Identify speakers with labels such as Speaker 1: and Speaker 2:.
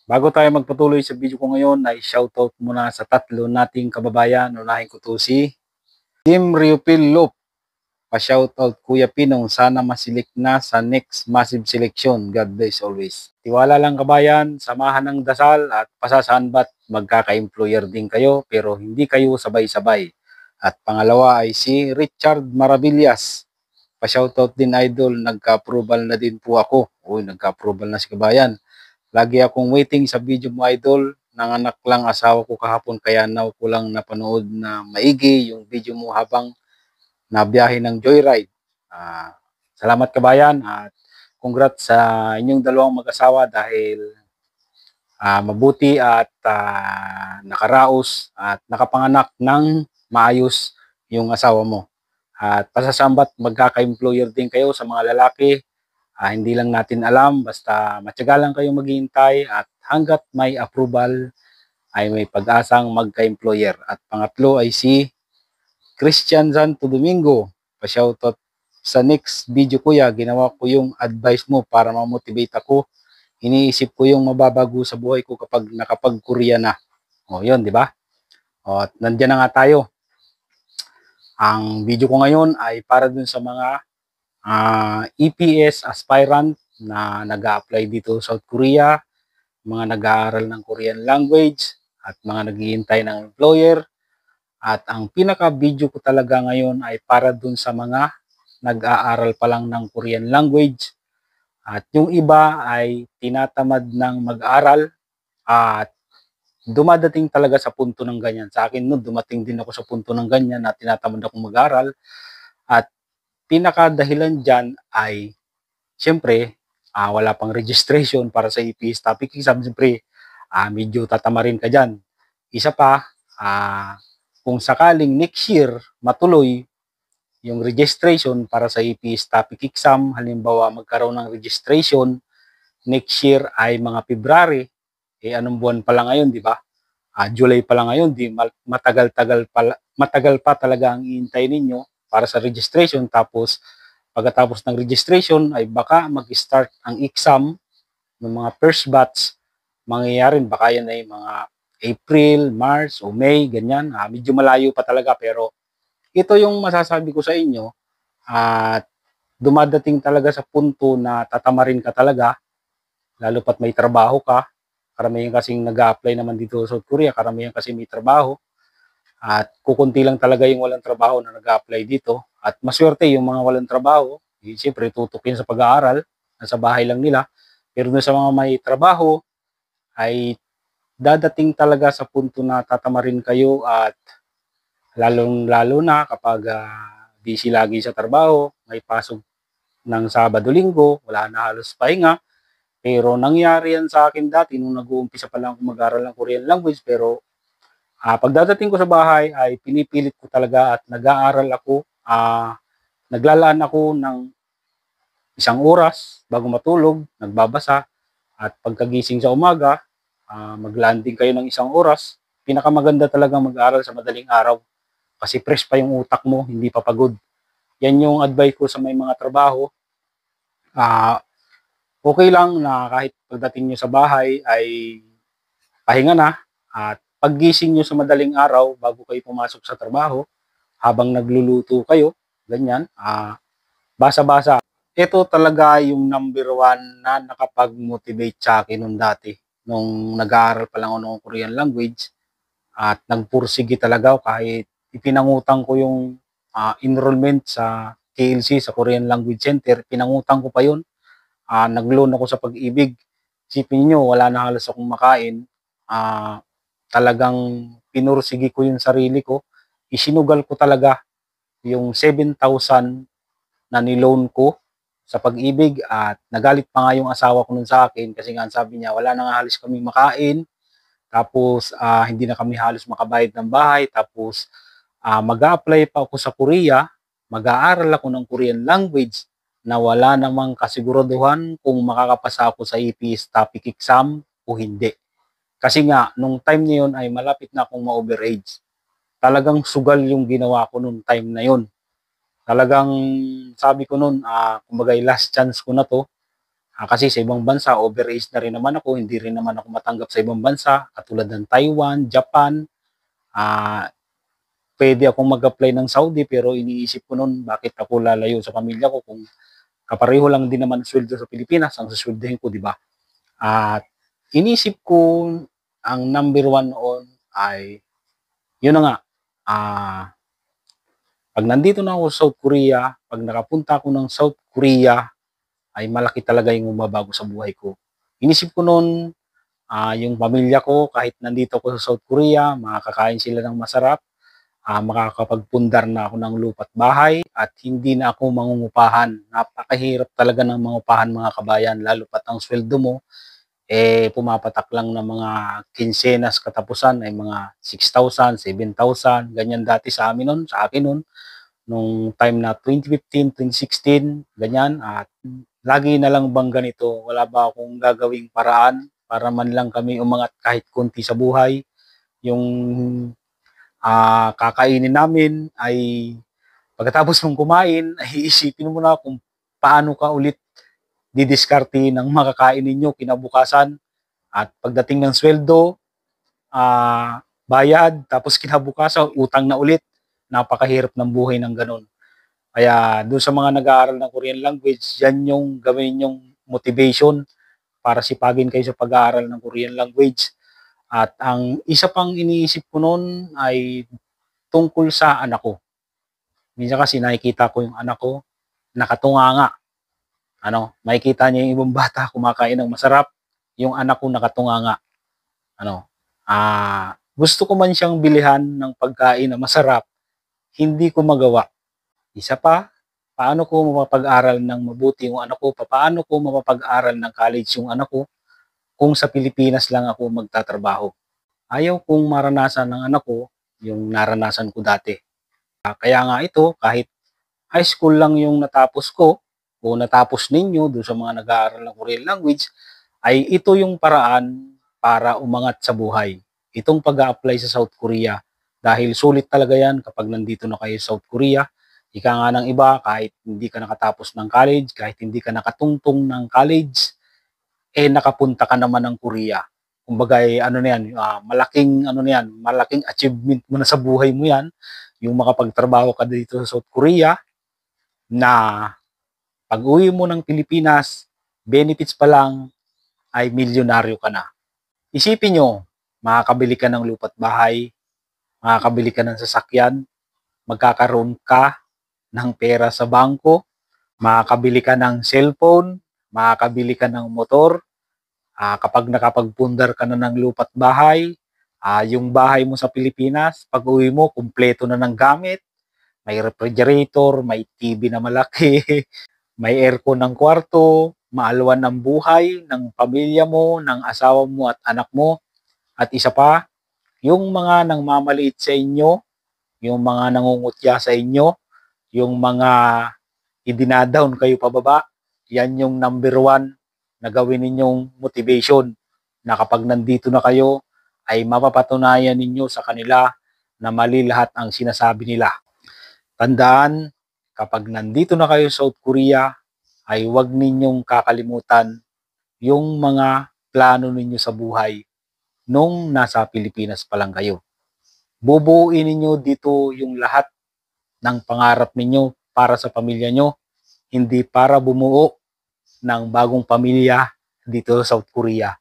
Speaker 1: Bago tayo magpatuloy sa video ko ngayon, ay shoutout muna sa tatlo nating kababayan. Unahin ko to si Team Riopil Loop. Pa-shoutout Kuya Pinong, sana masilik na sa next massive selection. God bless always. Tiwala lang kabayan, samahan ng dasal at pasasahan ba't magkaka-employer din kayo pero hindi kayo sabay-sabay. At pangalawa ay si Richard Maravillas. Pa-shoutout din idol, nagka-approval na din po ako. Uy, nagka-approval na si kabayan. Lagi akong waiting sa video mo idol. Nanganak lang asawa ko kahapon kaya now ko lang napanood na maigi yung video mo habang nabiyahe ng joyride. Salamat kabayan at congrats sa inyong dalawang mag-asawa dahil mabuti at nakaraos at nakapanganak ng maayos yung asawa mo. At pasasambat magkaka-employer din kayo sa mga lalaki. Hindi lang natin alam, basta matyaga lang kayong maghihintay at hanggat may approval ay may pag-asang magka-employer. At pangatlo ay si Christian Santo Domingo. Pa-shoutout sa next video kuya, ginawa ko yung advice mo para ma-motivate ako. Iniisip ko yung mababago sa buhay ko kapag nakapag-Korea na. O yun, di ba? O, at nandiyan na nga tayo. Ang video ko ngayon ay para dun sa mga EPS aspirant na nag-a-apply dito sa South Korea, mga nag-aaral ng Korean language at mga naghihintay ng employer. At ang pinaka-video ko talaga ngayon ay para dun sa mga nag-aaral pa lang ng Korean language at yung iba ay tinatamad ng mag-aral at dumadating talaga sa punto ng ganyan. Sa akin no, dumating din ako sa punto ng ganyan na tinatamad akong mag-aral at pinaka-dahilan dyan ay siyempre, wala pang registration para sa EPS topic exam. Siyempre, medyo tatamarin ka dyan. Isa pa, kung sakaling next year matuloy yung registration para sa EPS topic exam, halimbawa magkaroon ng registration next year ay mga February, anong buwan pa lang ngayon, di ba? July pa lang ngayon, matagal pa talaga ang iintay ninyo para sa registration. Tapos pagkatapos ng registration ay baka mag-start ang exam ng mga first batch. Mangyayari baka yan ay mga April, March o May, ganyan. Medyo malayo pa talaga pero ito yung masasabi ko sa inyo at dumadating talaga sa punto na tatamarin ka talaga lalo pat may trabaho ka. Karamihan kasing nag-a-apply naman dito sa South Korea, karamihan kasi may trabaho. At kukunti lang talaga yung walang trabaho na nag-a-apply dito. At maswerte yung mga walang trabaho, siyempre tutok yun sa pag-aaral, nasa bahay lang nila. Pero sa mga may trabaho, ay dadating talaga sa punto na tatamarin kayo at lalong-lalo na kapag busy lagi sa trabaho, may pasok ng Sabado-Linggo, wala na halos pahinga. Pero nangyari yan sa akin dati nung nag-uumpisa pa lang akong mag-aral ng Korean language pero pagdadating ko sa bahay ay pinipilit ko talaga at nag-aaral ako. Naglalaan ako ng 1 oras bago matulog, nagbabasa. At pagkagising sa umaga, maglaan din kayo ng 1 oras. Pinakamaganda talaga mag-aaral sa madaling araw kasi fresh pa yung utak mo, hindi pa pagod. Yan yung advice ko sa may mga trabaho. Okay lang na kahit pagdating nyo sa bahay ay pahinga na at paggising nyo sa madaling araw bago kayo pumasok sa trabaho, habang nagluluto kayo, ganyan, basa-basa. Ito talaga yung number 1 na nakapag-motivate sa akin nung dati. Nung nag-aaral pa lang ako ng Korean language at nagpursige talaga ako kahit ipinangutang ko yung enrollment sa KLC, sa Korean Language Center, pinangutang ko pa yun. Nag-loan ako sa Pag-ibig. Isipin niyo, wala na halos akong makain. Talagang pinursige ko yung sarili ko. Isinugal ko talaga yung 7,000 na niloan ko sa Pag-ibig at nagalit pa nga yung asawa ko nun sa akin kasi nga sabi niya wala na nga halos kami makain. Tapos hindi na kami halos makabayad ng bahay. Tapos mag-a-apply pa ako sa Korea. Mag-aaral ako ng Korean language na wala namang kasiguraduhan kung makakapasa ako sa EPS topic exam o hindi. Kasi nga, nung time na yun ay malapit na akong ma-overage. Talagang sugal yung ginawa ko nung time na yun. Talagang sabi ko nun, kumbaga last chance ko na to. Kasi sa ibang bansa, overage na rin naman ako, hindi rin naman ako matanggap sa ibang bansa, katulad ng Taiwan, Japan. Ah, Pwede akong mag-apply ng Saudi pero iniisip ko noon bakit ako lalayo sa pamilya ko kung kapareho lang din naman sweldo sa Pilipinas ang susweldohin ko, di ba? At iniisip ko ang number one noon ay yun na nga. Ah, Pag nandito na ako sa South Korea, pag nakapunta ako ng South Korea, ay malaki talaga yung mababago sa buhay ko. Inisip ko noon, yung pamilya ko, kahit nandito ako sa South Korea, makakakain sila ng masarap, makakapagpundar na ako ng lupa't bahay, at hindi na ako mangungupahan. Napakahirap talaga ng mangupahan mga kabayan, lalo pat ang sweldo mo, pumapatak lang ng mga kinsenas katapusan ay mga 6,000, 7,000, ganyan dati sa amin noon, sa akin noon, nung time na 2015, 2016, ganyan. At lagi na lang bang ganito, wala ba akong gagawing paraan para man lang kami umangat kahit konti sa buhay. Yung kakainin namin ay pagkatapos mong kumain, ay isipin mo na kung paano ka ulit didiskarte ng makakain ninyo kinabukasan. At pagdating ng sweldo, bayad, tapos kinabukasan, utang na ulit. Napakahirap ng buhay ng ganun. Kaya doon sa mga nag-aaral ng Korean language, yan yung gawin yung motivation para sipagin kayo sa pag-aaral ng Korean language. At ang isa pang iniisip ko noon ay tungkol sa anak ko. Minsan kasi nakikita ko yung anak ko, nakatunganga. Makikita niya yung ibang bata kumakain ng masarap, yung anak ko nakatunganga. Gusto ko man siyang bilihan ng pagkain na masarap, hindi ko magawa. Isa pa, paano ko mapapag-aral ng mabuti yung anak ko? Paano ko mapapag-aral ng college yung anak ko kung sa Pilipinas lang ako magtatrabaho? Ayaw kong maranasan ng anak ko yung naranasan ko dati. Kaya nga ito, kahit high school lang yung natapos ko o natapos ninyo doon sa mga nag-aaral ng Korean language, ay ito yung paraan para umangat sa buhay. Itong pag-a-apply sa South Korea. Dahil sulit talaga yan kapag nandito na kayo sa South Korea. Ika nga ng iba, kahit hindi ka nakatapos ng college, kahit hindi ka nakatungtong ng college, nakapunta ka naman ng Korea. Kumbaga, malaking achievement mo na sa buhay mo yan, yung makapagtrabaho ka dito sa South Korea, na pag-uwi mo ng Pilipinas, benefits pa lang, ay milyonaryo ka na. Isipin nyo, makakabili ka ng lupa't bahay, makakabili ka ng sasakyan, magkakaroon ka ng pera sa bangko, makakabili ka ng cellphone, makakabili ka ng motor, kapag nakapagpundar ka na ng lupa't bahay, yung bahay mo sa Pilipinas, pag uwi mo, kumpleto na ng gamit, may refrigerator, may TV na malaki, may aircon ng kwarto, maalwan ng buhay ng pamilya mo, ng asawa mo at anak mo. At isa pa, yung mga nangmamaliit sa inyo, yung mga nangungutya sa inyo, yung mga idinadown kayo pababa, yan yung number one na gawin ninyong motivation na kapag nandito na kayo, ay mapapatunayan ninyo sa kanila na mali lahat ang sinasabi nila. Tandaan, kapag nandito na kayo sa South Korea, ay huwag ninyong kakalimutan yung mga plano ninyo sa buhay nung nasa Pilipinas pa lang kayo. Bubuuin ninyo dito yung lahat ng pangarap ninyo para sa pamilya nyo, hindi para bumuo ng bagong pamilya dito sa South Korea.